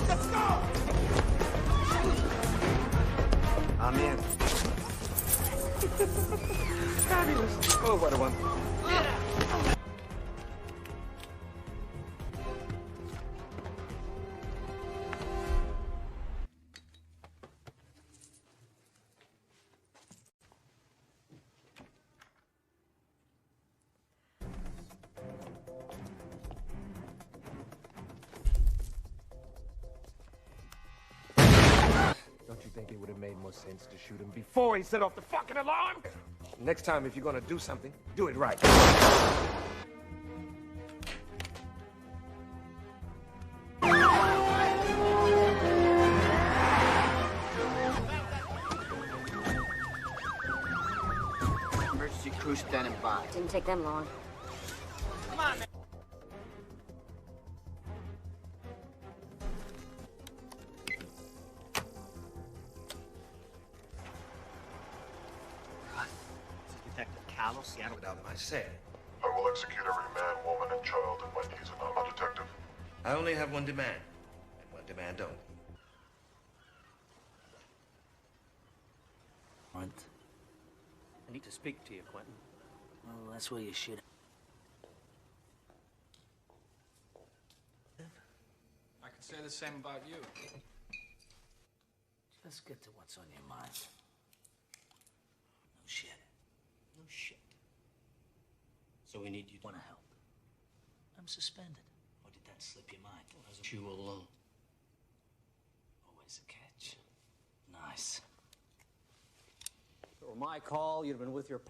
Let's go! I'm in. Fabulous. Oh, what a one. Don't you think it would have made more sense to shoot him before he set off the fucking alarm? Next time, if you're gonna do something, do it right. Emergency crew standing by. Didn't take them long. Come on, man. Seattle without my say. I will execute every man, woman, and child in my needs, and I'm a detective. I only have one demand, and one demand only. What? I need to speak to you, Quentin. Well, that's where you should. I could say the same about you. Just get to what's on your mind. No shit. No shit. So we need you to want to help. I'm suspended. Or did that slip your mind? Wasn't you alone? Always a catch. Nice. If it were my call, you'd have been with your...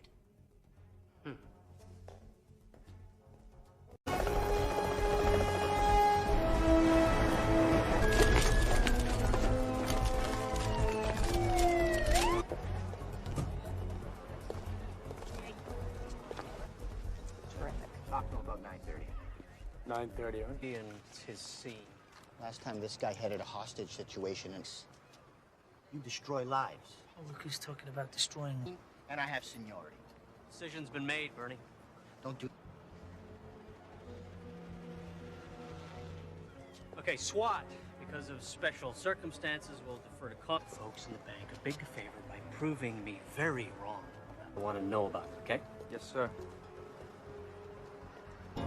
About 9:30. 9:30, huh? He and his scene. Last time this guy headed a hostage situation, and you destroy lives. Oh, look who's talking about destroying them. And I have seniority. Decision's been made, Bernie. Don't do... Okay, SWAT. Because of special circumstances, we'll defer to folks in the bank a big favor by proving me very wrong. I want to know about it, okay? Yes, sir. We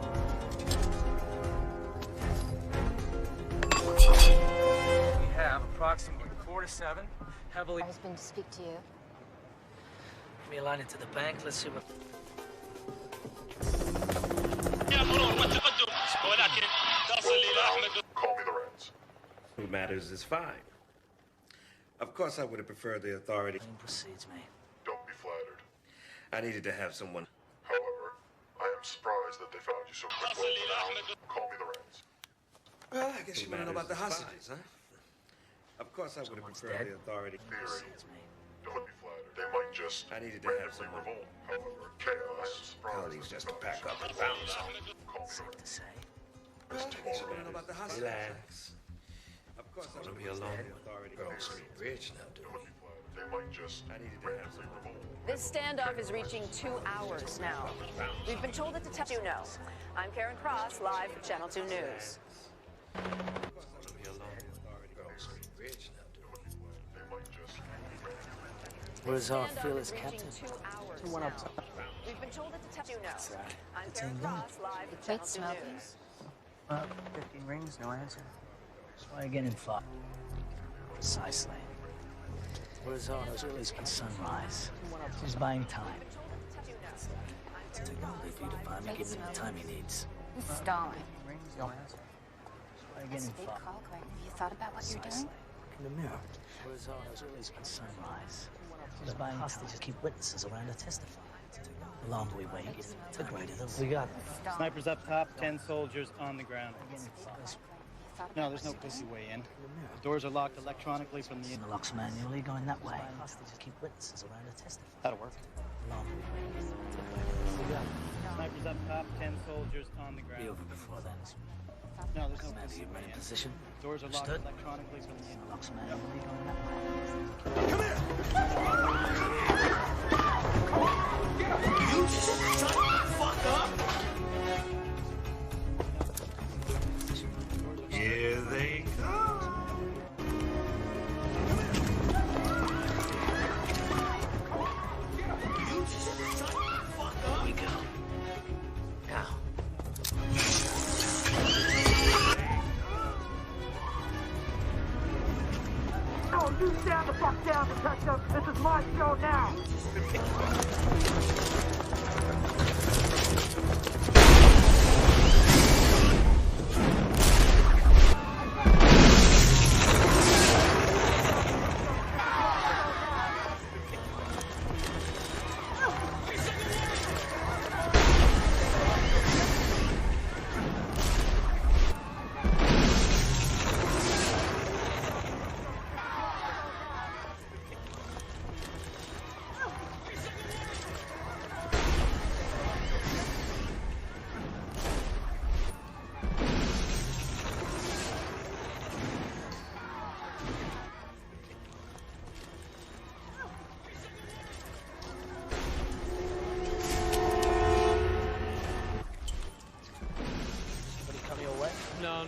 have approximately 4 to 7 heavily... Husband to speak to you. Let me align it to the bank. Let's see what... Call me the Reds. Who matters is fine. Of course, I would have preferred the authority. Claim proceeds, mate. Don't be flattered. I needed to have someone. However, I am surprised that they found you so quickly. Call me the Reds. Well, I guess you want to know about the hostages, huh? Of course, I would have preferred the authority. Theory. Proceeds, mate. Don't be flattered. They might just I needed to have randomly someone. revolt. However, chaos. Colleagues just to pack up and bounce. Call me the Safe to Reds. say. Well, I guess you want to know about the hostages. Relax. Of course, I would be alone. The authority. Girls Street Bridge now, do Don't be flattered. They might just I needed to have randomly someone. revolt. This standoff is reaching 2 hours now. We've been told that detectives you know. I'm Karen Cross, live for Channel 2 News. Of course, I would be alone. The authority. Girls Street Bridge now, do They might just Where's our Standoff fearless is reaching captain? 2 hours now. We've been told that detectives you know. I'm Karen Cross, live for Channel 2 smoking. News. 15 rings, no answer. Try again in 5. Precisely. Where's our fearless sunrise? She's buying time. It's taking all day for you to find me, give him the time he needs. He's stalling. Rings, no answer. Try again That's a in big 5. call, Greg. Have you thought about what you're Precisely. doing? In the mirror. Where's our fearless sunrise? She's buying hostages, keep witnesses around to testify. The longer we wait, the greater the we got. Stalling. Snipers up top, 10 soldiers on the ground. Again in 5. Thought No, about there's no what you're pussy doing? way in. The doors are locked electronically from the... The locks manually going that way. Hostages keep witnesses around to testify. That'll work. The longer we wait, the greater the we got. Snipers up top, 10 soldiers on the Be ground. over before then. No, there's no Commander, pussy you way men in in. position. Doors are locked Understood. electronically from the... The locks manually going that way. Here they come. You stand the fuck down, detective. This is my show now.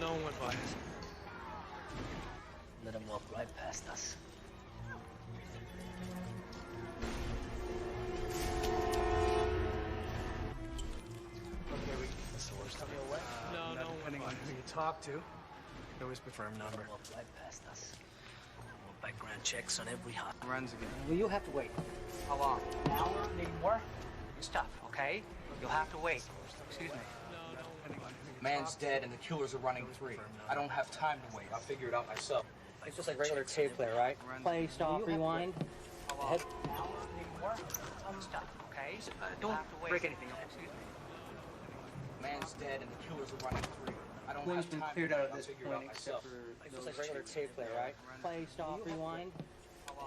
No one went by us. Let him walk right past us. That's the worst. Tell me away. No one Depending went on by who us. you talk to, you always prefer a number. Walk right past us. More background checks on every hot. Runs again. Well, you have to wait. How long? An hour? Maybe more? Your stuff, okay? You'll have to wait. Excuse me. Man's dead and the killers are running free. I don't have time to wait. I'll figure it out myself. It's just like regular tape player, right? Play, stop, rewind. Head. An hour? Maybe more? Stuff, okay? Don't break anything. Excuse me. Man's dead and the killers are running free. I don't One's have been time cleared to out wait. at I'll this figure it out point, except myself. for it's just like regular tape player, right? Play, stop, rewind.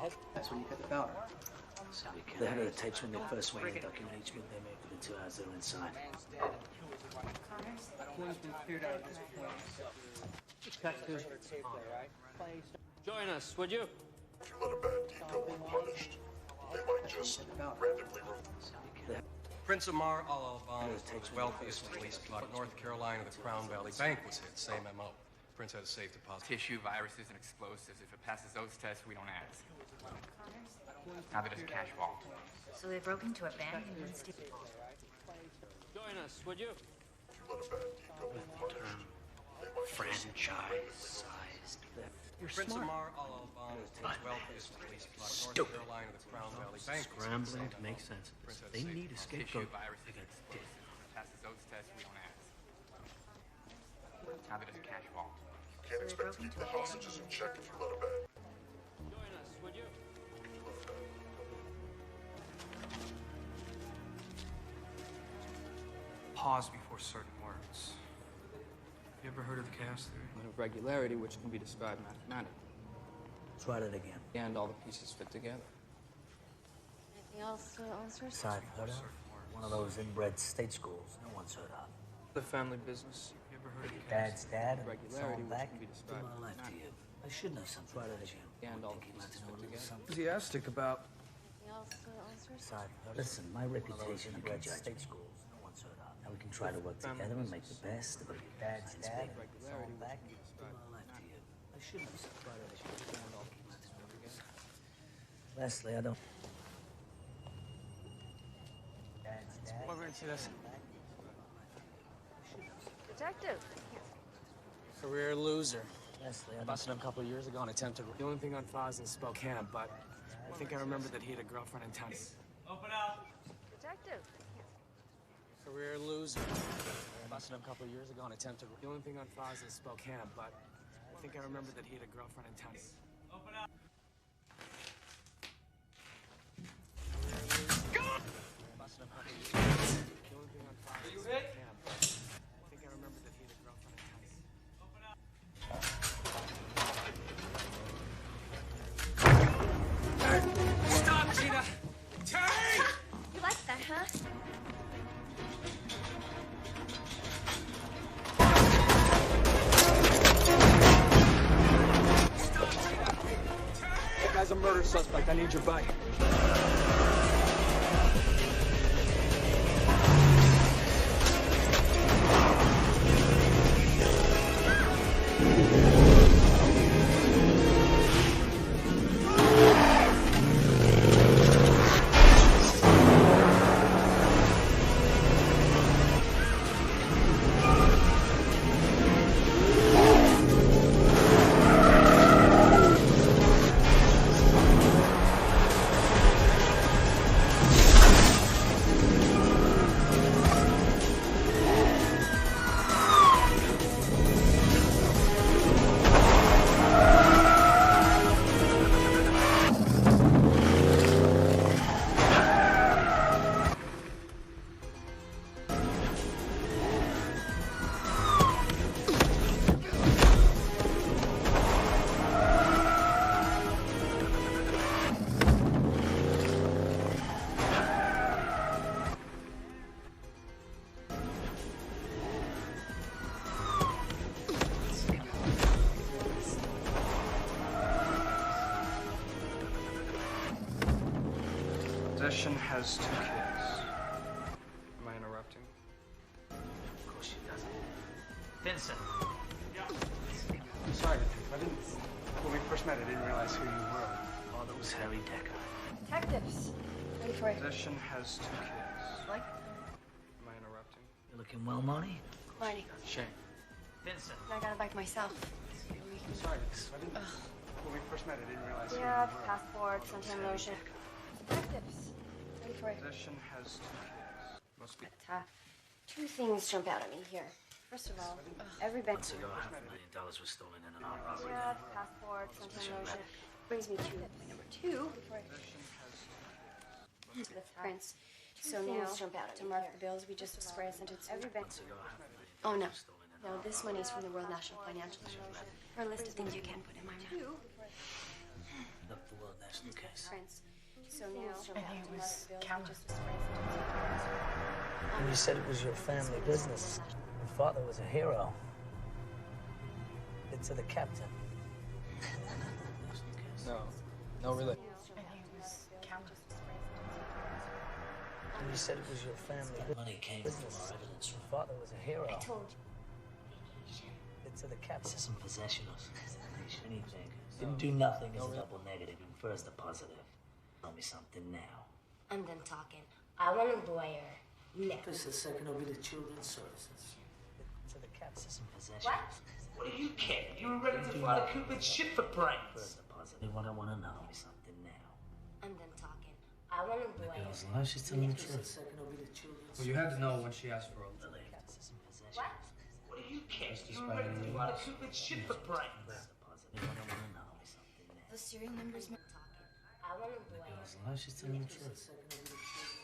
Head. That's when you cut the powder. The head of the tapes when they first went in document each move they made for the 2 hours they were inside. Man's dead and the killers are running free. I don't One's have been time cleared to out wait. at this point. Cut to regular tape player, right? Play, stop. Join us, would you? If you let a bad deed go unpunished, they might just randomly Prince Omar al-Alban was one of the wealthiest police bloc. North Carolina, the Crown Valley Bank was hit. Same MO. Prince had a safe deposit. Tissue, viruses, and explosives. If it passes those tests, we don't ask. Now that it's a cash vault. So they broke into a bank and Join us, would you? If you let a bad deed go unpunished, they might just Franchise-sized. You're Prince smart. Omar al-Alban was one of the wealthiest police bloc. North Carolina, the Crown Valley Bank was hit. Scrambling to Same make MO. sense of Prince this. had a They safe need a deposit. scapegoat. Tissue, viruses, and explosives. If it passes those tests, we don't ask. Now that it's a cash vault. You can't expect to keep the hostages in check if you let a bad Join us, would you? Pause before certain words. You ever heard of the chaos theory? Of regularity, which can be described mathematically. Try that again. And all the pieces fit together. Anything else on search? Side photo. One of those inbred state schools no one's heard of. The family business. You ever heard of the Dad's dad and regularity, someone which back. can be Do described my life to you. I shouldn't have some. Try that again. And all the Think you'd like pieces to know a fit little together. something? Enthusiastic about Anything else on search? Side photo. Listen, my reputation inbred state schools no one's heard of. Now we can try to work together and make the best of it. Dad's dad and someone back. Do my life to you. I shouldn't have some. Try that again. And all the pieces fit together. Leslie, I don't. Dad's dad. Over into this. Detective. Career loser. Leslie, I don't. Busted him a couple of years ago and attempted. The only thing on file is in Spokane, but I think I remember that he had a girlfriend in town. Open up. Detective. Career loser. Busted him a couple of years ago and attempted. The only thing on file is in Spokane, but I think I remember that he had a girlfriend in town. Open up. Busted him a couple of years ago. The only thing on file is in Spokane, but I think I remember that he had a girlfriend in town. Open up. Stop, Gina! Turn! You like that, huh? That guy's a murder suspect. I need your bike. Possession has 2 kids. Am I interrupting? Of course she doesn't. Vincent. I'm sorry, I didn't. When we first met, I didn't realize who you were. Father was Harry Decker. Detectives. Ready for it. Possession has 2 kids. What? Am I interrupting? You're looking well, Marty. Marty. Shane. Vincent. I got it back myself. I'm sorry, I didn't. When we first met, I didn't realize who you Yeah, were. passport, sometime lotion. Detectives. Ready for it. Possession has 2 kids. Must be. Two things jump out at me here. First of all, every bank. Months ago, $500,000 was stolen in an armed robbery. Yeah, passport, sometime lotion. Brings me to number 2. Prince. So now, to mark the bills, we just spray a sentence every bank. Oh no. No, this money is from the World National Financial Institute. For a list of things you can put in my mouth. The World National case. Prince. So now, to mark the bills, we just spray a sentence. And you said it was your family business. Your father was a hero. It's to the captain. No, really. And you said it was your family business. Money came from our evidence. Your father was a hero. I told you. It's to the captain. This isn't possession of anything. Didn't do nothing is a double negative. Infers the positive. Tell me something now. I'm done talking. I want a lawyer. Now. Just a second, I'll be the children's services. To the captain. This isn't possession. What do you care? You were ready to file a Cupid shit for pranks. Infers the positive. What I want to know. Tell me something now. I'm done talking. I want a lawyer. As long as she's telling the truth. Well, you had to know when she asked for a. What? What do you care? You were ready to file a Cupid shit for pranks. What I want to know. Tell me something now. The serial numbers talking. I want a lawyer. As long as she's telling the truth.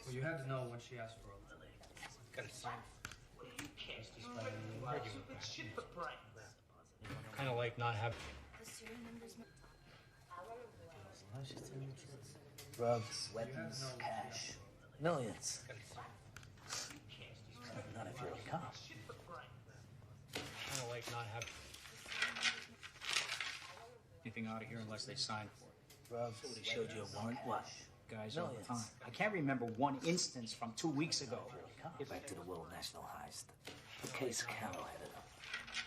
Well, you had to know when she asked for a. Got to sign. What do you care? You were ready to file a Cupid shit for pranks. Kind of like not having. The serial numbers talking. I want a lawyer. As long as she's telling the truth. Drugs, weapons, cash. Millions. Not if you're a cop. Kind of like not having. Anything out of here unless they sign for it. Drugs. Somebody showed you a warrant. What? Guys all the time. I can't remember one instance from 2 weeks ago. Back to the World National heist. The case Callow headed up.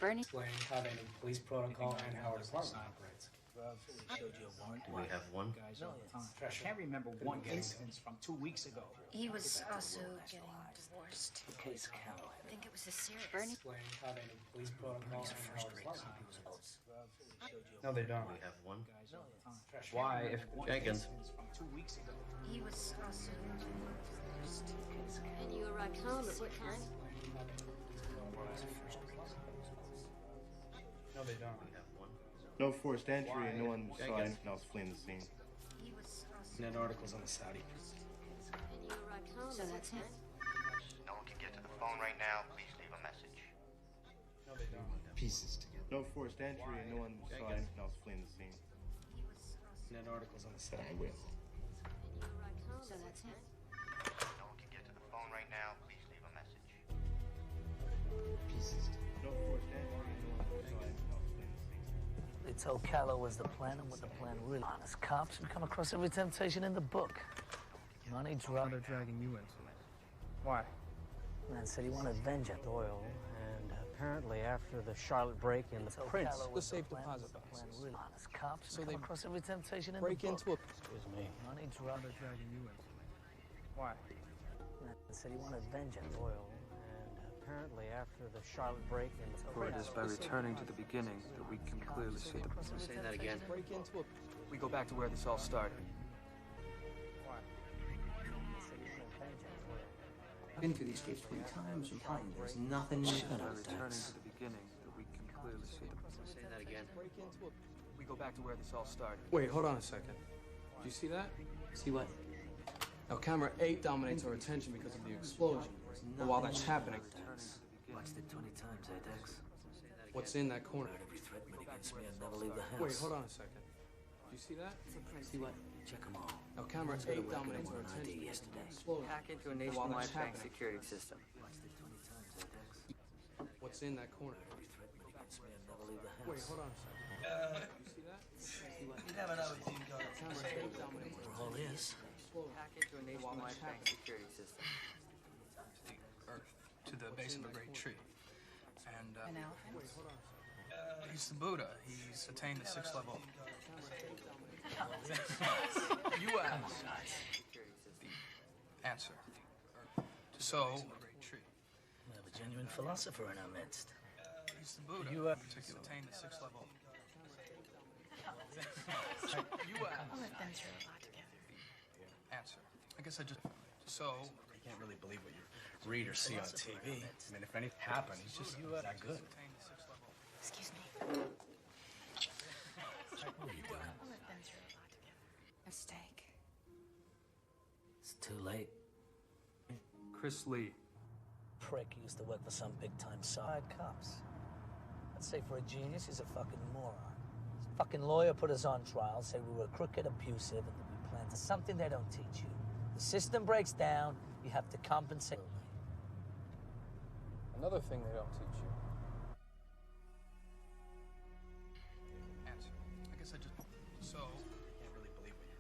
Bernie. Explain how they need police protocol and how our department operates. Somebody showed you a warrant. We have one. Guys all the time. I can't remember one instance from 2 weeks ago. He was also getting divorced. The case Callow I think it was a serious. Bernie. Explain how they need police protocol and how our department operates. No, they don't. We have one. Guys all the time. Why? If Jenkins. From 2 weeks ago. He was also getting divorced. And you arrived home at what time? no, they don't. We have one. No forced entry and no one was signed, and I was fleeing the scene. He was also. Net articles on the Saudi. And you arrived home. So that's him. No one can get to the phone right now. Please leave a message. No, they don't. Pieces together. No forced entry and no one was signed, and I was fleeing the scene. He was also. Net articles on the Saudi. And you arrived home. So that's him. No one can get to the phone right now. Please leave a message. Pieces together. No forced entry and no one was signed, and I was fleeing the scene. They told Callow was the plan and what the plan really was. Honest cops would come across every temptation in the book. Money, drugs. They're dragging you into it. Why? Man said he wanted vengeance. Doyle, and apparently after the Charlotte break-in, the Prince. The safe deposit boxes. Honest cops So would come they across every temptation in break the book. into a. Excuse me. Money, drugs. They're dragging you into it. Why? Man said he wanted vengeance. Doyle, and apparently after the Charlotte break-in, the For it Prince. is by returning to the beginning that we can clearly see the. Say that again. Break into a. We go back to where this all started. Why? Been through these streets 3 times and fine. There's nothing new. By returning to the beginning that we can clearly see the. Say that again. Break into a. We go back to where this all started. Wait, hold on a second. Do you see that? See what? Now, camera 8 dominates our attention because of the explosion. But while that's happening, Watched it 20 times, eh, Dex? what's in that corner? Every threat made against me, I'd never leave the house. Wait, hold on a second. Do you see that? See what? Check them all. Now, camera 8 dominates our attention ID because of the yesterday. explosion. Hack into a But while that's nationwide bank happening, security system. Watched it 20 times, eh, Dex? what's in that corner? Every threat made against me, I'd never leave the house. Wait, hold on a second. Do you see that? You never know if you got Camera 8 dominates our all is. Hack into a nationwide bank security system. Earth, to the base of a great tree. And, An elephant? he's the Buddha. He's attained the 6th level. You asked. The answer. So, We have a genuine philosopher in our midst. he's the Buddha. You He's attained the 6th level. You asked. I'll let them through a lot together. Answer. I guess I just. So. You can't really believe what you read or see on TV. I mean, if anything happened, he's just that good. Excuse me. What are you doing? I'll let them through a lot together. A steak. It's too late. Chris Lee. Prick used to work for some big-time side cops. I'd say for a genius, he's a fucking moron. His fucking lawyer put us on trial, say we were crooked, abusive, and that we planned something they don't teach you. The system breaks down, you have to compensate. Another thing they don't teach you. Answer. I guess I just. So. I can't really believe what you're.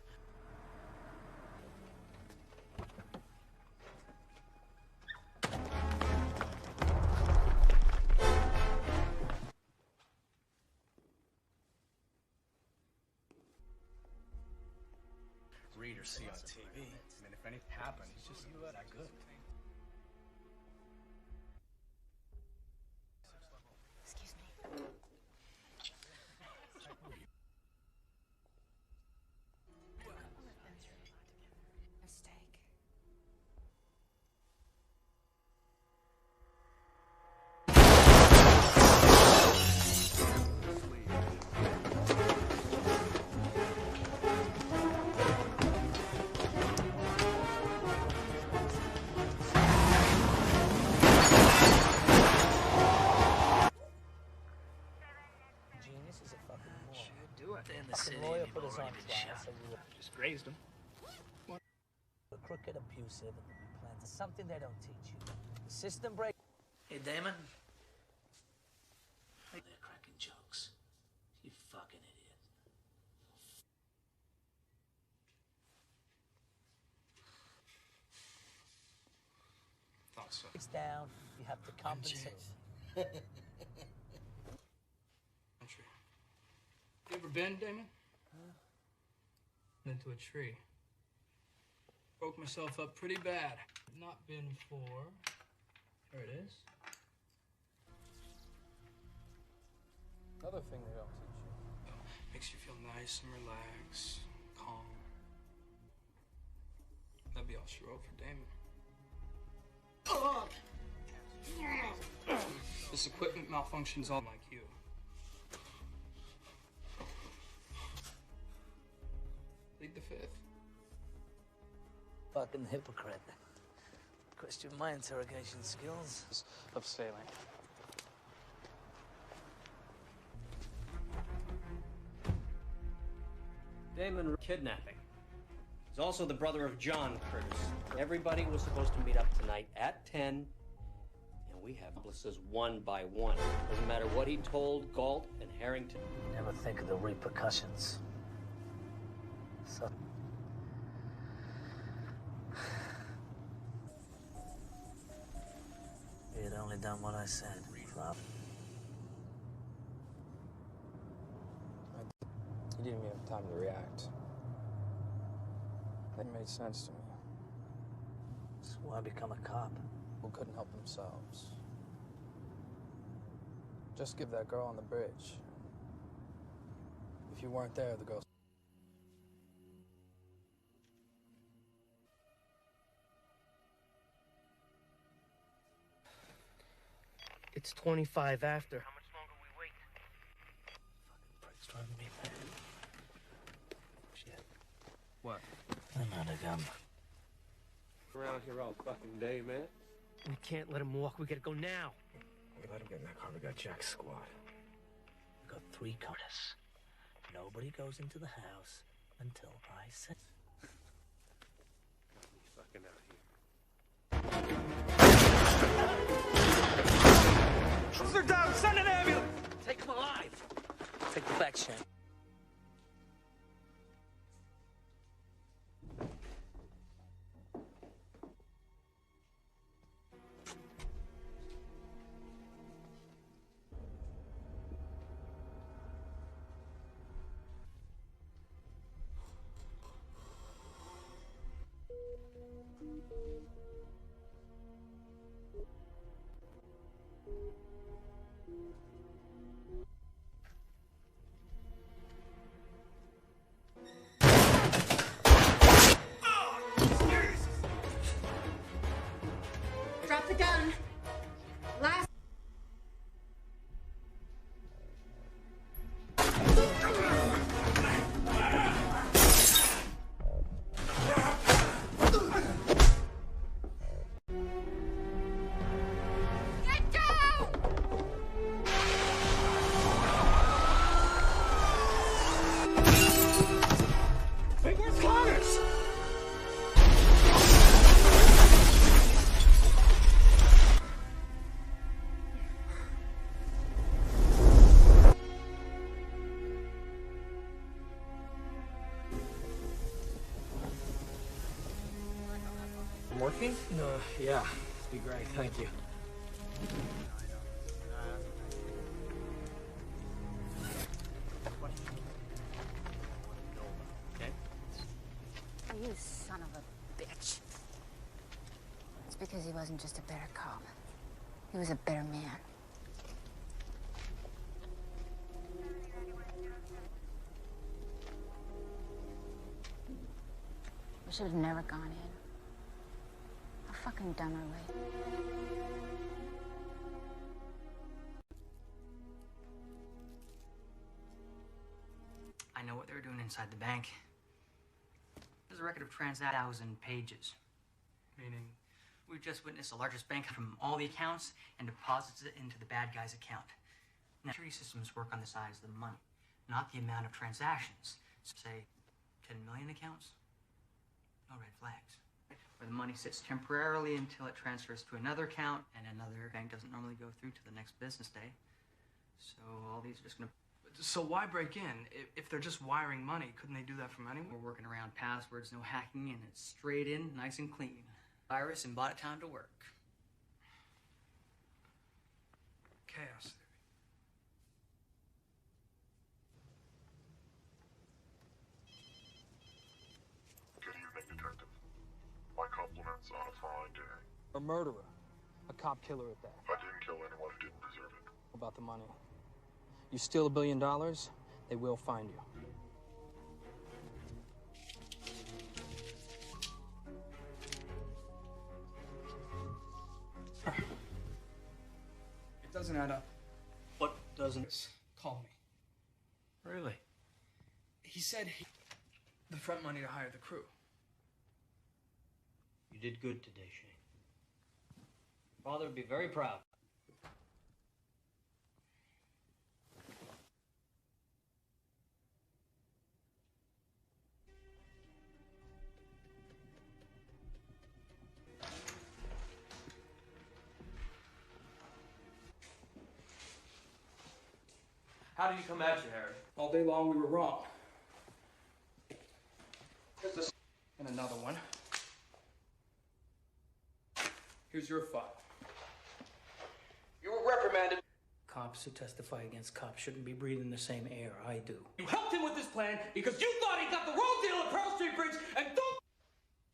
Read or see on TV. I mean, if anything happened, he's just that good. Excuse me. I'll let them through a lot together. A steak. Genius is a fucking moron. Should do it. The fucking lawyer put us on trial, say we were Just grazed him. crooked, abusive, and that we planned something they don't teach you. The system breaks. Hey, Damon. They're cracking jokes. You fucking idiot. Thought so. It's down. You have to compensate. Country. You ever been, Damon? Into a tree. Broke myself up pretty bad. Not been for. There it is. Another thing they don't teach you. Makes you feel nice and relaxed, calm. That'd be all she wrote for Damon. This equipment malfunctions all like you. Plead the 5th. Fucking hypocrite. Question my interrogation skills. Of sailing. Damon kidnapping. He's also the brother of John Curtis. Everybody was supposed to meet up tonight at 10, and we have accomplices one by one. Doesn't matter what he told Galt and Harrington. Never think of the repercussions. So. He had only done what I said. Flop. You didn't even have time to react. That made sense to me. That's why I become a cop. Who couldn't help themselves. Just give that girl on the bridge. If you weren't there, the girl. It's 25 after. How much longer we wait? Fucking prick's driving me mad. Shit. What? I'm out of gum. Around here all fucking day, man. We can't let him walk. We gotta go now. We let him get in that car. We got Jack's squad. We got 3 cars. Nobody goes into the house until I say. We fucking out here. They're down! Send an ambulance! Take him alive! Take the back, Shane. morphine? No, yeah. Be great, thank you. You son of a bitch. It's because he wasn't just a better cop. He was a better man. We should have never gone in. How fucking dumb are we? I know what they were doing inside the bank. There's a record of 1,000 pages. Meaning? We've just witnessed the largest bank from all the accounts and deposits it into the bad guy's account. Now, security systems work on the size of the money, not the amount of transactions. So, say, 10 million accounts? No red flags. Where the money sits temporarily until it transfers to another account, and another bank doesn't normally go through to the next business day. So all these are just gonna... So why break in? If they're just wiring money, couldn't they do that from anywhere? We're working around passwords, no hacking, and it's straight in, nice and clean. Virus and bought it time to work. Chaos. Good evening, Detective. My compliments on a fine day. A murderer. A cop killer at that. I didn't kill anyone who didn't deserve it. About the money. You steal $1 billion, they will find you. It doesn't add up. What doesn't? Call me. Really? He said the front money to hire the crew. You did good today, Shane. Father would be very proud. How did he come at you, Harry? All day long we were wrong. Here's this. And another one. Here's your file. You were reprimanded. Cops who testify against cops shouldn't be breathing the same air I do. You helped him with this plan because you thought he got the wrong deal at Pearl Street Bridge and don't...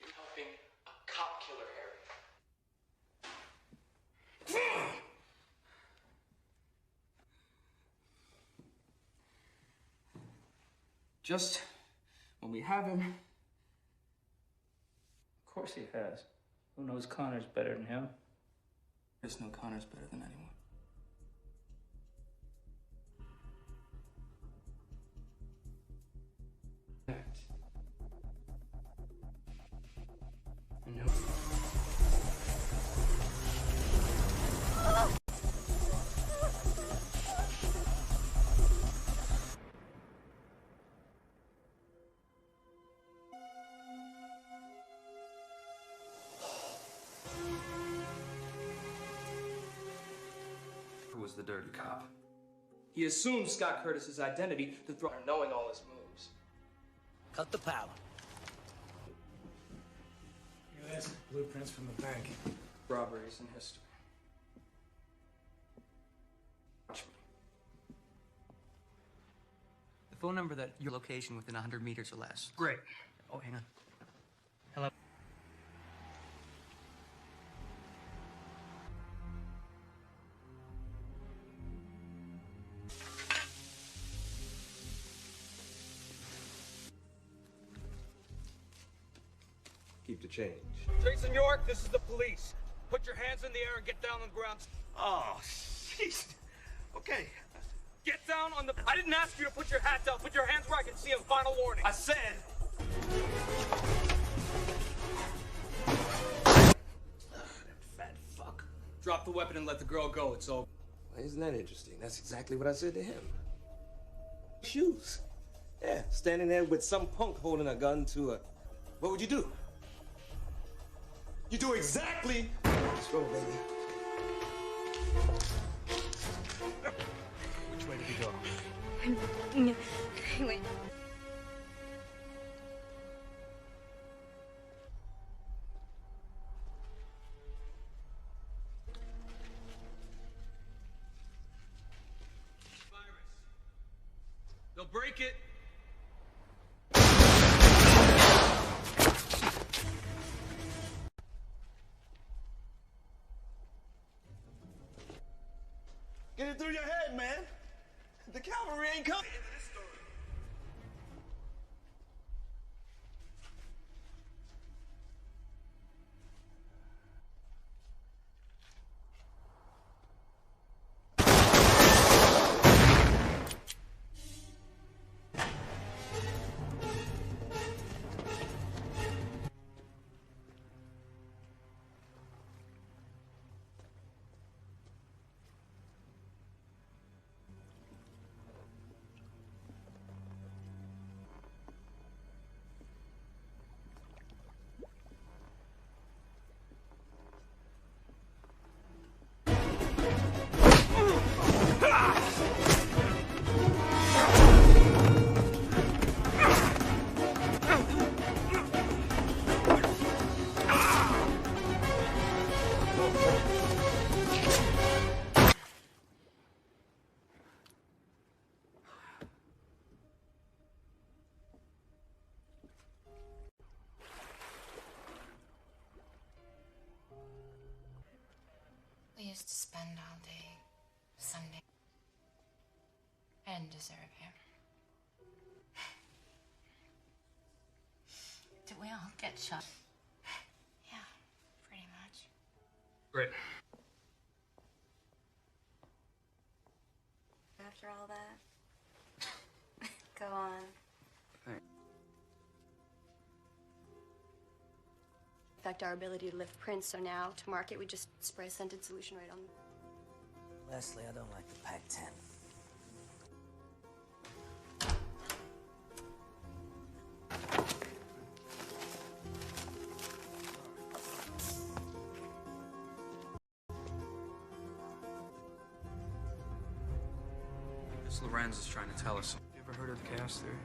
You're helping a cop killer, Harry. Just when we have him... Of course he has. Who knows Connor's better than him? There's no Connor's better than anyone. Who was the dirty cop? He assumed Scott Curtis's identity to throw knowing all his moves. Cut the power. Yes, blueprints from the bank. Robberies in history. Watch me. The phone number that your location within 100 meters or less. Great. Oh, hang on. Hello. Keep the change. Jason York, this is the police. Put your hands in the air and get down on the ground. Oh, jeez. Okay. Get down on the... I didn't ask you to put your hat down. Put your hands where I can see them. Final warning. I said... Fat fuck. Drop the weapon and let the girl go. It's over. Well, isn't that interesting? That's exactly what I said to him. Shoes. Yeah, standing there with some punk holding a gun to a... What would you do? You do exactly... Just roll, baby. Which way did he go? He went. it. Get it through your head, man. The cavalry ain't coming. We used to spend all day Sunday. I didn't deserve him. Did we all get shot? Yeah, pretty much. Great. After all that, go on. Thanks. Affect our ability to lift prints, so now to market we just spray a scented solution right on them. Leslie, I don't like the Pac-10. This Lorenz is trying to tell us. You ever heard of the chaos theory?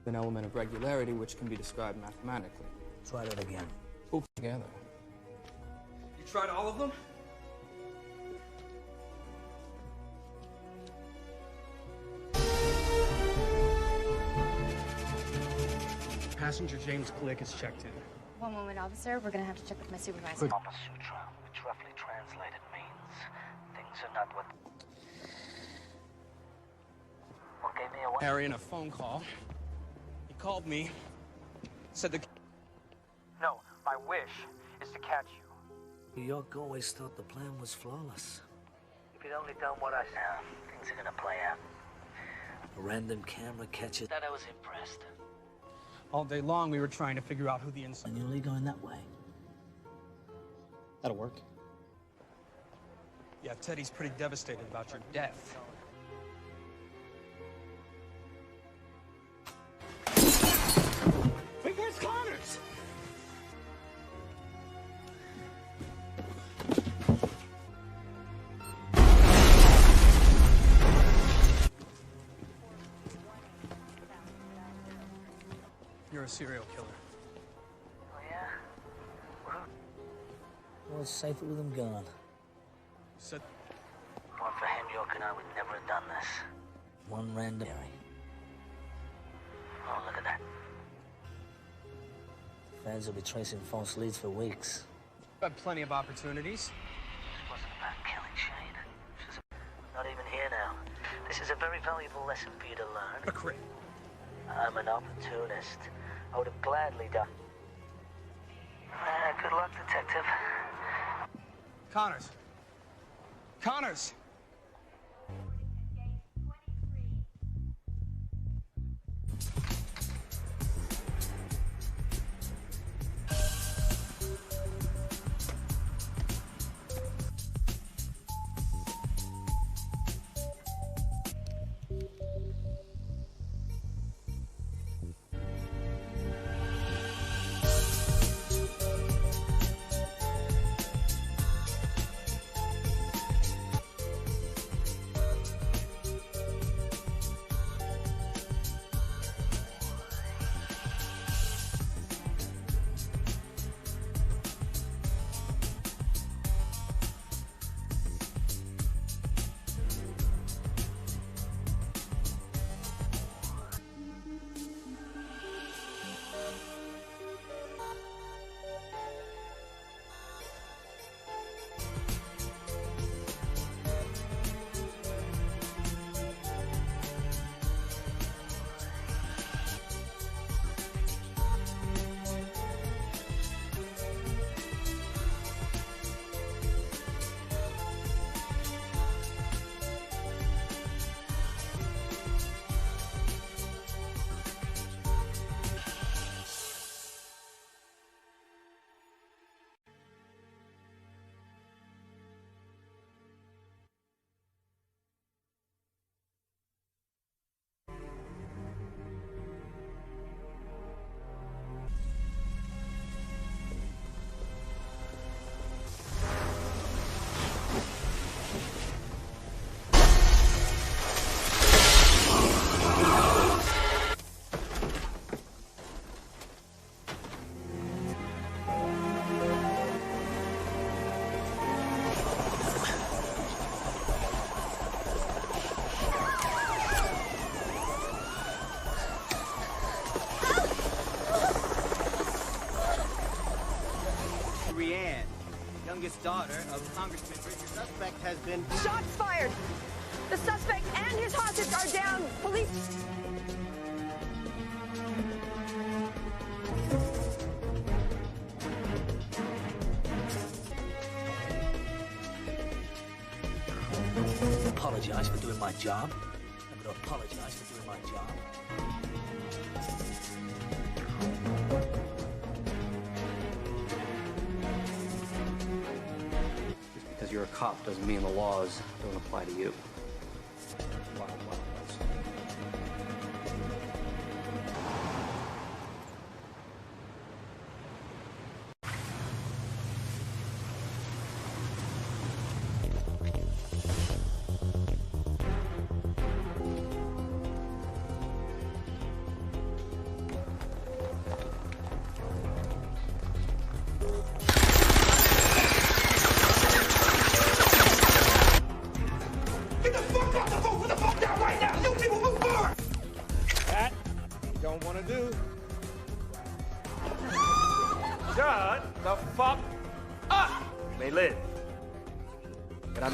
An element of regularity which can be described mathematically. Try that again. Pull together. You tried all of them? Passenger James Glick is checked in. One moment, officer. We're gonna have to check with my supervisor. Kama Sutra, which roughly translated means things are not what gave me away. Harry, in a phone call, he called me, said the... No, my wish is to catch you. New York always thought the plan was flawless. If you'd only done what I said, things are gonna play out. A random camera catches. That I was impressed. All day long, we were trying to figure out who the inside... And you're only going that way. That'll work. Yeah, Teddy's pretty devastated about your death. Wait, where's Connors? You're a serial killer. Oh, yeah? Well, it's safer with him gone. Said... One for him, York and I would never have done this. One random... Oh, look at that. Fans will be tracing false leads for weeks. I've had plenty of opportunities. This wasn't about killing Shane. She's not even here now. This is a very valuable lesson for you to learn. A crit. I'm an opportunist. I would have gladly done. Good luck, detective. Connors. Connors! youngest daughter of Congressman Richard. The suspect has been... Shots fired! The suspect and his hostage are down. Police... Apologize for doing my job. I'm gonna apologize for doing my job. Just because you're a cop doesn't mean the laws don't apply to you.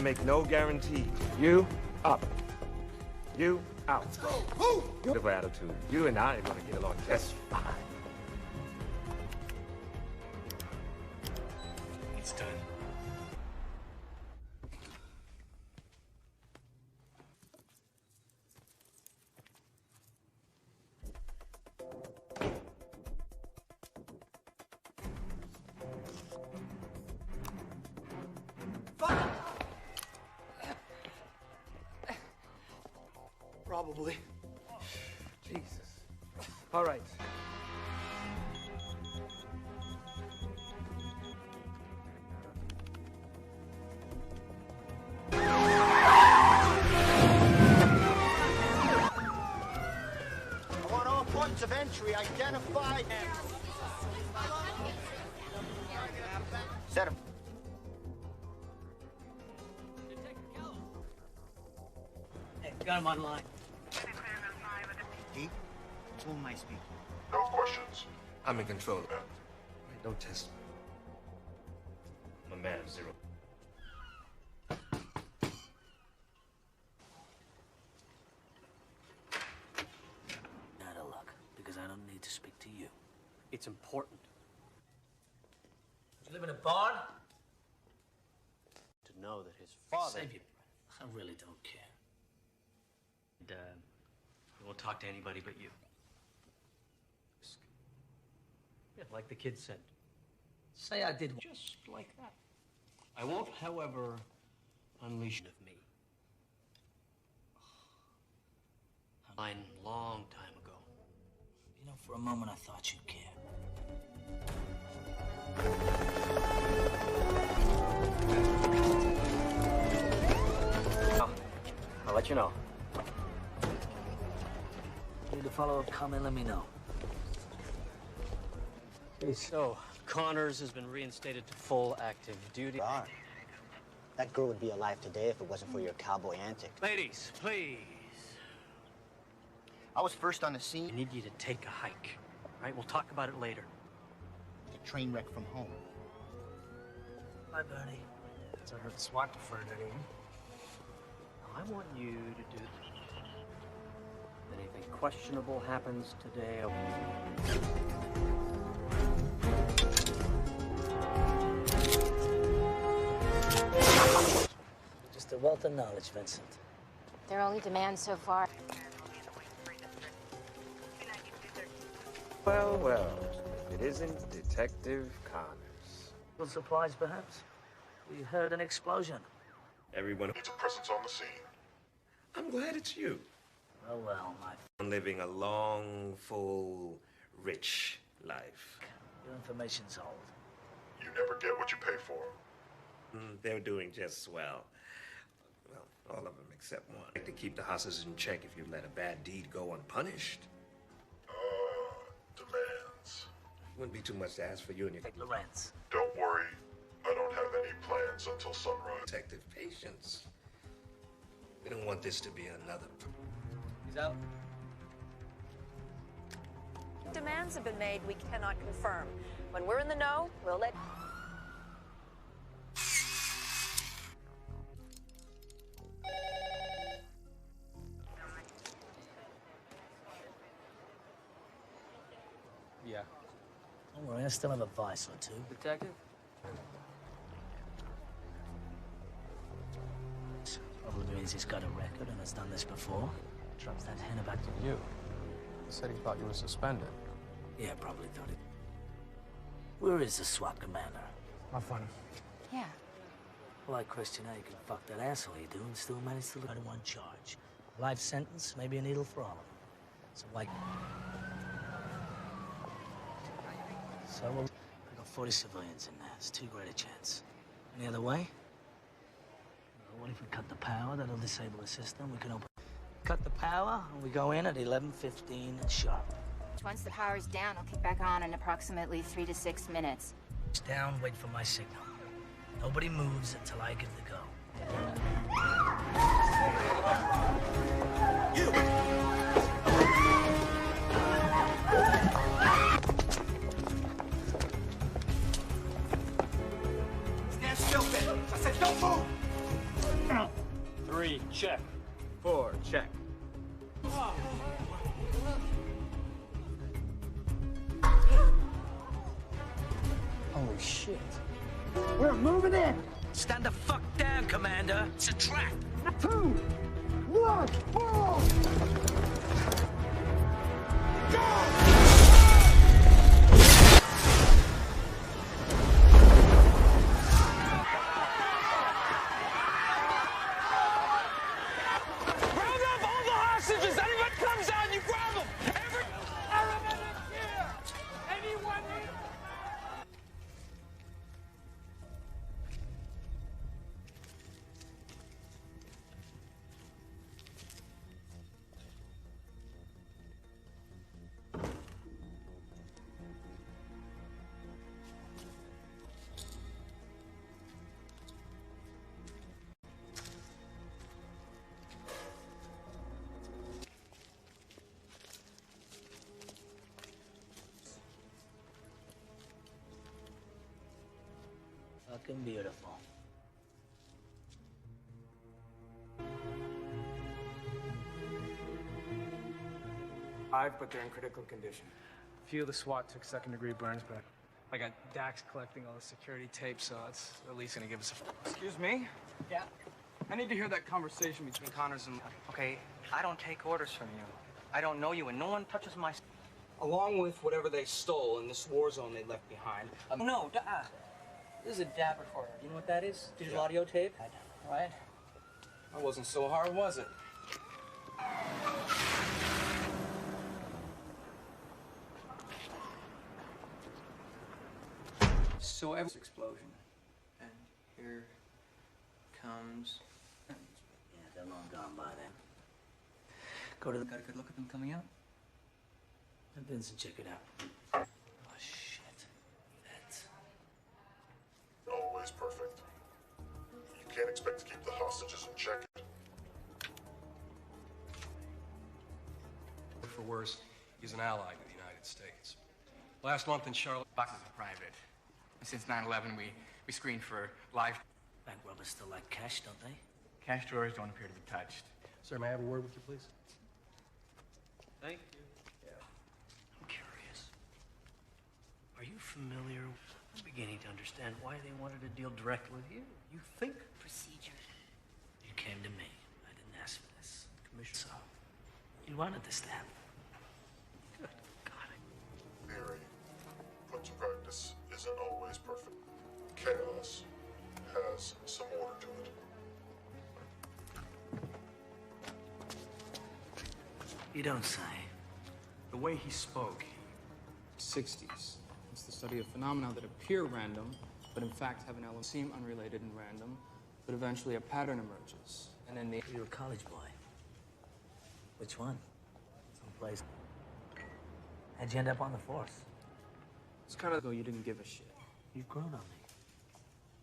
Make no guarantee. You up. You out. Beautiful attitude. You and I are gonna get along just fine. It's done. Probably. Jesus. All right. I want all points of entry identified. Set him. Hey, got him online. Pete, who am I speaking? No questions. I'm in control of that. Wait, don't test me. I'm a man of zero. Not a luck, because I don't need to speak to you. It's important. You live in a barn? To know that his father... Save your breath. I really don't care. And, I won't talk to anybody but you. Yeah, like the kid said. Say I did Just like that. I won't, however, unleash of me. Mine long time ago. You know, for a moment I thought you cared. I'll let you know. Need a follow-up comment, let me know. So, Connors has been reinstated to full active duty. That girl would be alive today if it wasn't for your cowboy antics. Ladies, please. I was first on the scene. I need you to take a hike. All right, we'll talk about it later. The train wreck from home. Bye, Bernie. So I heard the SWAT deferred anyway. I want you to do this. If anything questionable happens today, Just a wealth of knowledge, Vincent. Their only demand so far. Well, well. It isn't Detective Connors. Little surprise, perhaps? We heard an explosion. Everyone Needs a presence on the scene. I'm glad it's you. Well, my... I'm living a long, full, rich life. Your information's old. You never get what you pay for. They're doing just swell. Well, all of them except one. I'd like to keep the hosses in check if you let a bad deed go unpunished. Demands. Wouldn't be too much to ask for you and your... Lorenz. Don't worry. I don't have any plans until sunrise. Detective patience. We don't want this to be another... He's out. Demands have been made we cannot confirm. When we're in the know, we'll let... Yeah. Don't worry, I still have a vice or two. Detective? Probably means he's got a record and has done this before. Drops that hen about to You. He said he thought you were suspended. Yeah, probably thought it. Where is the SWAT commander? Not funny. Yeah. Well, I question how you can fuck that asshole you do and still manage to look at one charge. Life sentence, maybe a needle for all of them. So, like... So, we've got 40 civilians in there. It's too great a chance. Any other way? Well, what if we cut the power? That'll disable the system. We can open... Cut the power, and we go in at 11:15 sharp. Once the power's down, I'll kick back on in approximately 3 to 6 minutes. It's down, wait for my signal. Nobody moves until I give the go. You! Stand still, bitch! I said don't move! 3, check. 4, check. Holy shit. We're moving in! Stand the fuck down, Commander. It's a trap. 2, 1, fall! Round up all the hostages! Anyone comes out, you grab them! Everyone is here! Anyone here? Fucking beautiful. But they're in critical condition. A few of the SWAT took second-degree burns, but I got Dax collecting all the security tape, so it's at least gonna give us a... Excuse me? Yeah? I need to hear that conversation between Connors and... Okay, I don't take orders from you. I don't know you, and no one touches my... Along with whatever they stole in this war zone they left behind. No, this is a DAB recorder. You know what that is? Digital audio tape? Right? That wasn't so hard, was it? So every explosion, and here comes... Yeah, they're long gone by then. Go to the... Got a good look at them coming out? Have Vincent check it out. Oh, shit. That's... Always perfect. You can't expect to keep the hostages in check. For worse, he's an ally to the United States. Last month in Charlotte... Boxes are private. Since 9/11, we screened for live... Bank robbers still like cash, don't they? Cash drawers don't appear to be touched. Sir, may I have a word with you, please? Thank you. I'm curious. Are you familiar? I'm beginning to understand why they wanted to deal directly with you. You think Procedure. you came to me. I didn't ask for this. Commissioner, so you wanted this to happen. Good God. Theory, put to practice, isn't always perfect. Chaos has some order to it. You don't say. The way he spoke, 60s. It's the study of phenomena that appear random, but in fact have an element seem unrelated and random, but eventually a pattern emerges. And in the... You're a college boy. Which one? Someplace. How'd you end up on the force? It's kind of though you didn't give a shit. You've grown on me.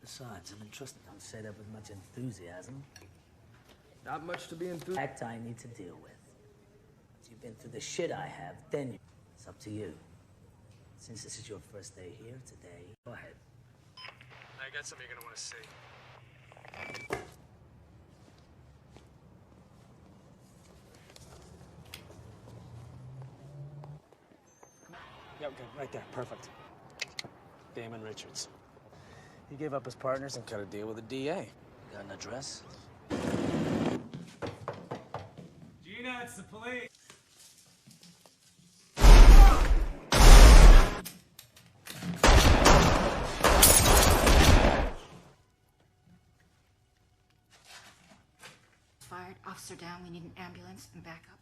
Besides, I'm entrusted. Don't say that with much enthusiasm. Not much to be enthused. Fact I need to deal with. Once you've been through the shit I have, then it's up to you. Since this is your first day here today, go ahead. I got something you're gonna want to see. Yeah, okay, right there. Perfect. Damon Richards. He gave up his partners and cut a deal with the DA. Got an address? Gina, it's the police. Fired. Officer down. We need an ambulance and backup.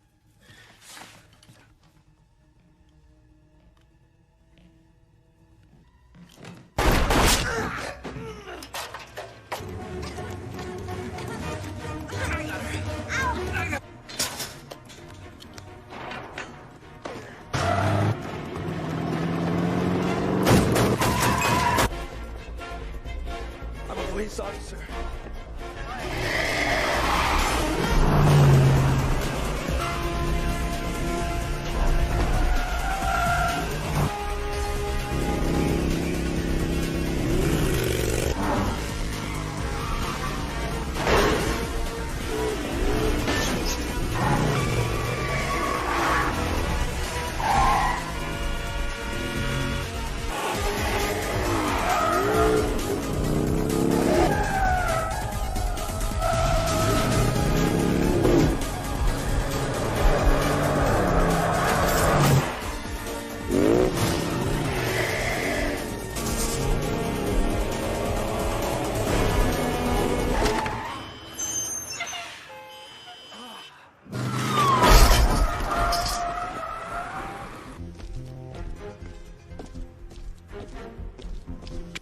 I'm a police officer.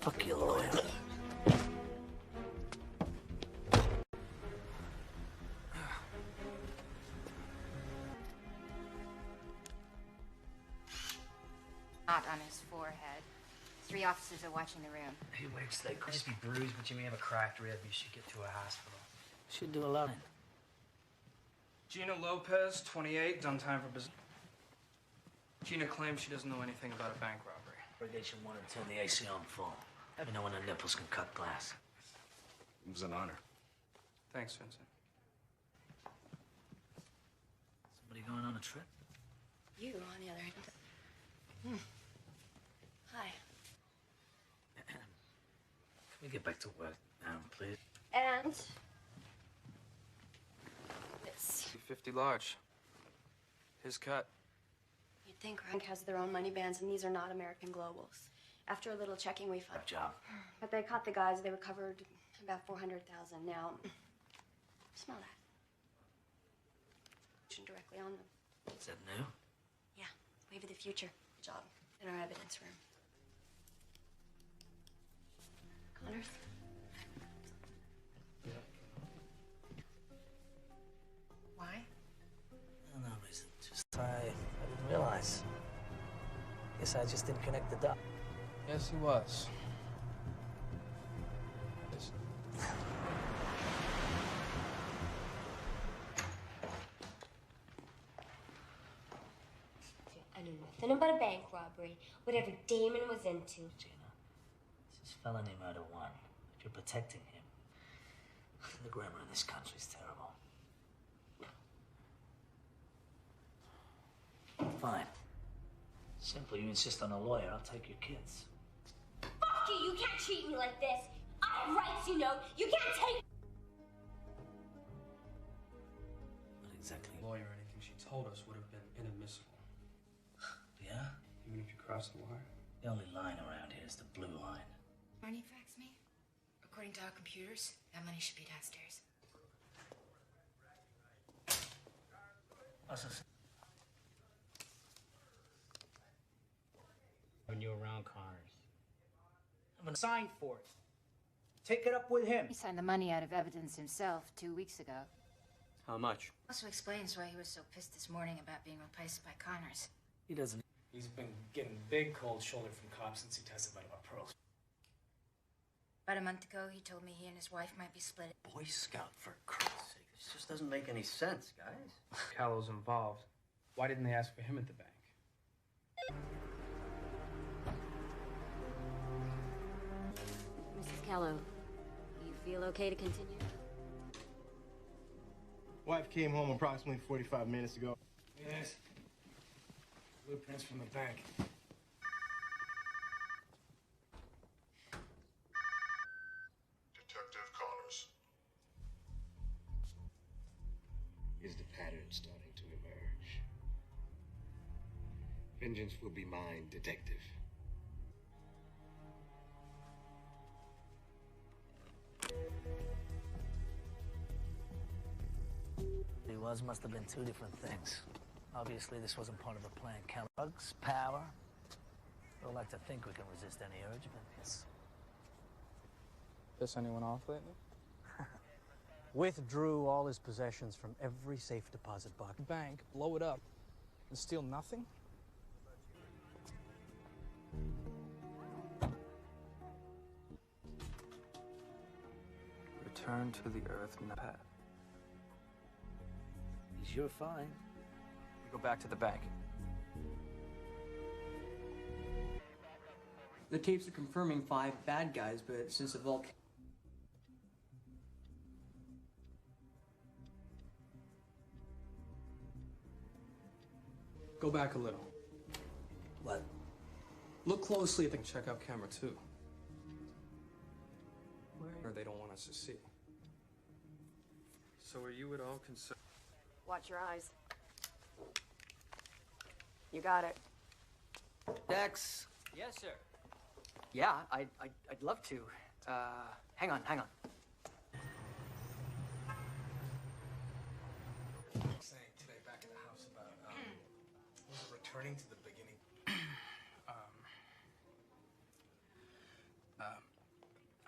Fuck you, lawyer. Not on his forehead. 3 officers are watching the room. He wakes, they could just be bruised, but you may have a cracked rib. You should get to a hospital. Should do a lot. Gina Lopez, 28, done time for business. Gina claims she doesn't know anything about a bank robbery. Irrigation 1 and 2 in the AC on full. Let me know when the nipples can cut glass. It was an honor. Thanks, Vincent. Somebody going on a trip? You, on the other hand. Hi. Can we get back to work now, please? And this. 50 large. His cut. You'd think Rank has their own money bands, and these are not American Globals. After a little checking, we found. Good job. But they caught the guys. They recovered about 400,000. Now, smell that. Directly on them. Is that new? Yeah, wave of the future. Good job. In our evidence room. Connors? Why? No reason. Just I didn't realize. Guess I just didn't connect the dots. Yes, he was. I know nothing about a bank robbery, whatever Damon was into. Gina, this is felony murder 1. If you're protecting him, the grammar in this country is terrible. Fine. Simple, you insist on a lawyer, I'll take your kids. Fuck you! You can't treat me like this! I have rights, you know! You can't take... What exactly? Lawyer, anything she told us would have been inadmissible. Yeah? Even if you cross the wire? The only line around here is the blue line. Money fax me? According to our computers, that money should be downstairs. When you're around Connors. I'm gonna sign for it. Take it up with him. He signed the money out of evidence himself 2 weeks ago. How much? Also explains why he was so pissed this morning about being replaced by Connors. He doesn't. He's been getting big cold shoulder from cops since he testified about pearls. About a month ago, he told me he and his wife might be split. Boy Scout, for Christ's sake. This just doesn't make any sense, guys. Callow's involved. Why didn't they ask for him at the bank? Mrs. Callow, do you feel okay to continue? Wife came home approximately 45 minutes ago. Yes. Blueprints from the bank. Vengeance will be mine, detective. Must have been two different things. Obviously, this wasn't part of a plan. Drugs, power. We'd like to think we can resist any urge, but yes. Piss anyone off lately? Withdrew all his possessions from every safe deposit box. Bank, blow it up, and steal nothing? Return to the earth, Pat. You're fine. We go back to the bank. The tapes are confirming 5 bad guys, but since the vault... Go back a little. What? Look closely at the checkout camera, too. Or they don't want us to see. So are you at all concerned? Watch your eyes. You got it. Dex. Yes, sir. Yeah, I'd love to. Hang on. Saying today back at the house about was it returning to the beginning?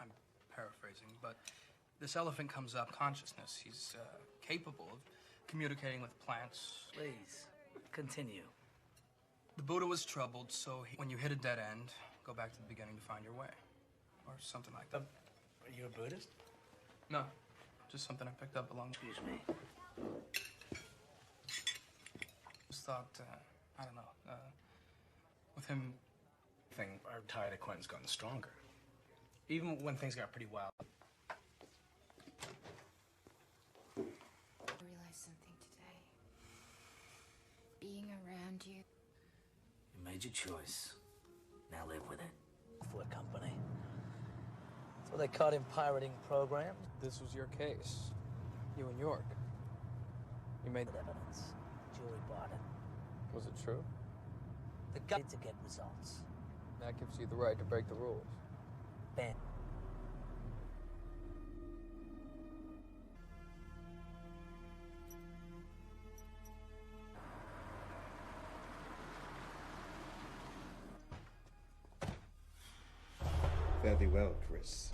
I'm paraphrasing, but this elephant comes up consciousness. He's capable of communicating with plants. Please, continue. The Buddha was troubled, so when you hit a dead end, go back to the beginning to find your way. Or something like that. Are you a Buddhist? No, just something I picked up along... Excuse me. Just thought, I don't know, with him... Our tie to Quentin's gotten stronger. Even when things got pretty wild. I realized something today. Being around you. You made your choice. Now live with it. For a company. So they caught him pirating programs. This was your case. You in York. You made evidence. Jury bought it. Was it true? The guy to get results. That gives you the right to break the rules. Ben. Fairly well, Chris.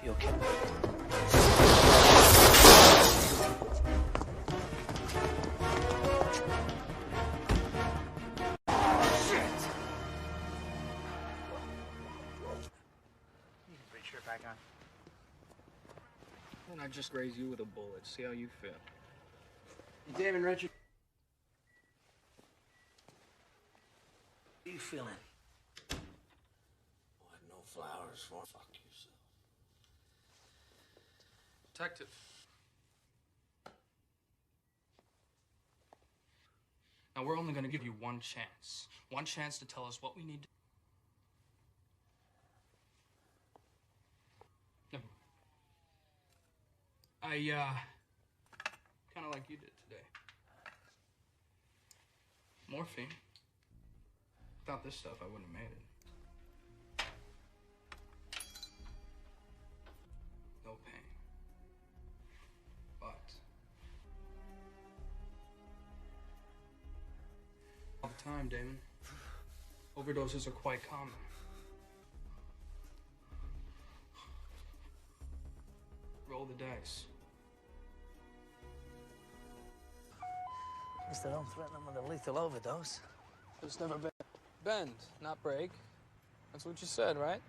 You okay? Back on. And I just raise you with a bullet. See how you feel. David Richard. How you feeling? What, no flowers for? Fuck yourself. Detective. Now, we're only going to give you one chance. One chance to tell us what we need to... No. Kind of like you did today. Morphine. Without this stuff, I wouldn't have made it. No pain. But... all the time, Damon. Overdoses are quite common. Roll the dice. At least I don't threaten them with a lethal overdose. There's never been... Bend, not break. That's what you said, right?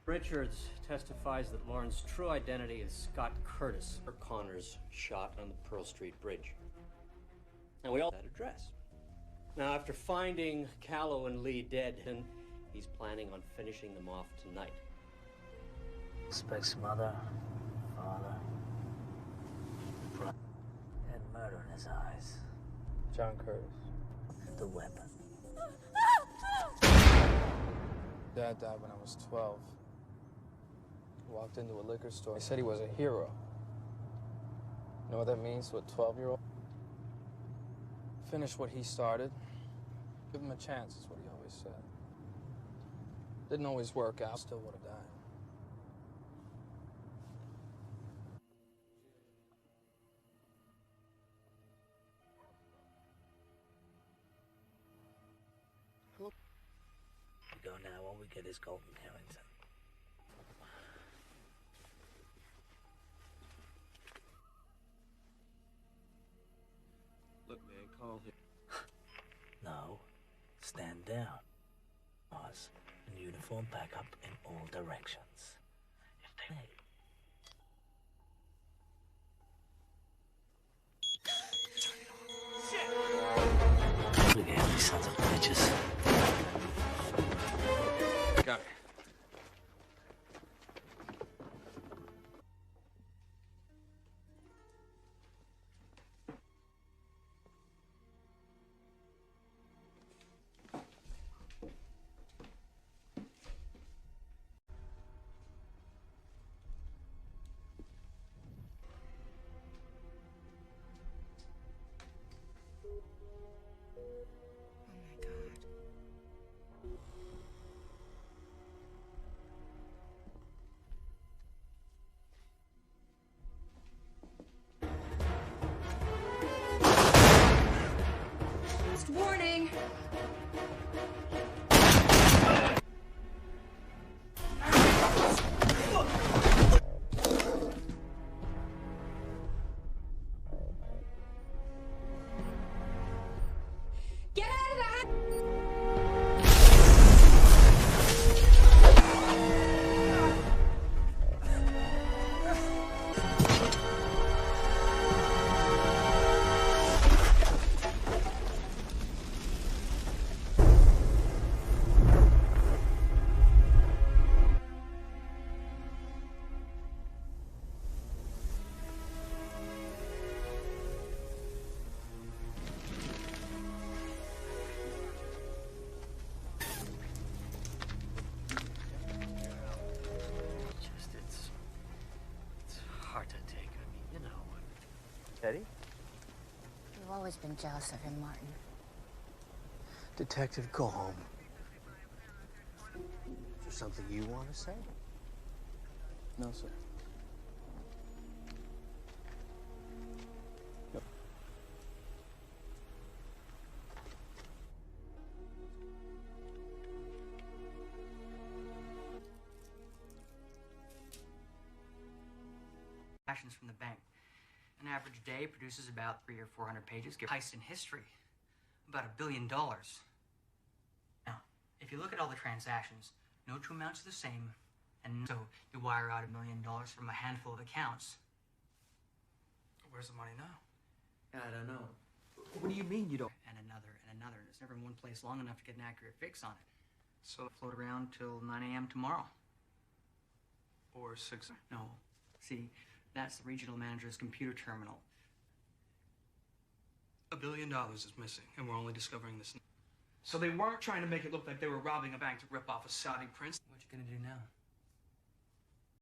Richards testifies that Lauren's true identity is Scott Curtis, or Connors shot on the Pearl Street Bridge. And we all have that address. Now, after finding Callow and Lee dead, he's planning on finishing them off tonight. Suspect's mother, father, brother, and murder in his eyes. John Curtis. And the weapon. Dad died when I was 12. Walked into a liquor store. He said he was a hero. You know what that means to a 12-year-old? Finish what he started. Give him a chance, is what he always said. Didn't always work out. Still would have died. We go now when we get his golden Harrington. Look, man, call him. No, stand down. Pause and uniform back up in all directions. If they Shit! Look at these sons of bitches. Got it. Warning! Get out of the house! Eddie? You've always been jealous of him, Martin. Detective, go home. Is there something you want to say? No, sir. Yep. Actions from the bank. An average day produces about 300 or 400 pages. Give heist in history. About $1 billion. Now, if you look at all the transactions, no two amounts are the same, and so you wire out $1 million from a handful of accounts. Where's the money now? I don't know. What do you mean you don't? And another, and another. It's never in one place long enough to get an accurate fix on it. So float around till 9 a.m. tomorrow. Or 6. No. See, that's the regional manager's computer terminal. $1 billion is missing, and we're only discovering this. So they weren't trying to make it look like they were robbing a bank to rip off a Saudi prince? What you gonna do now?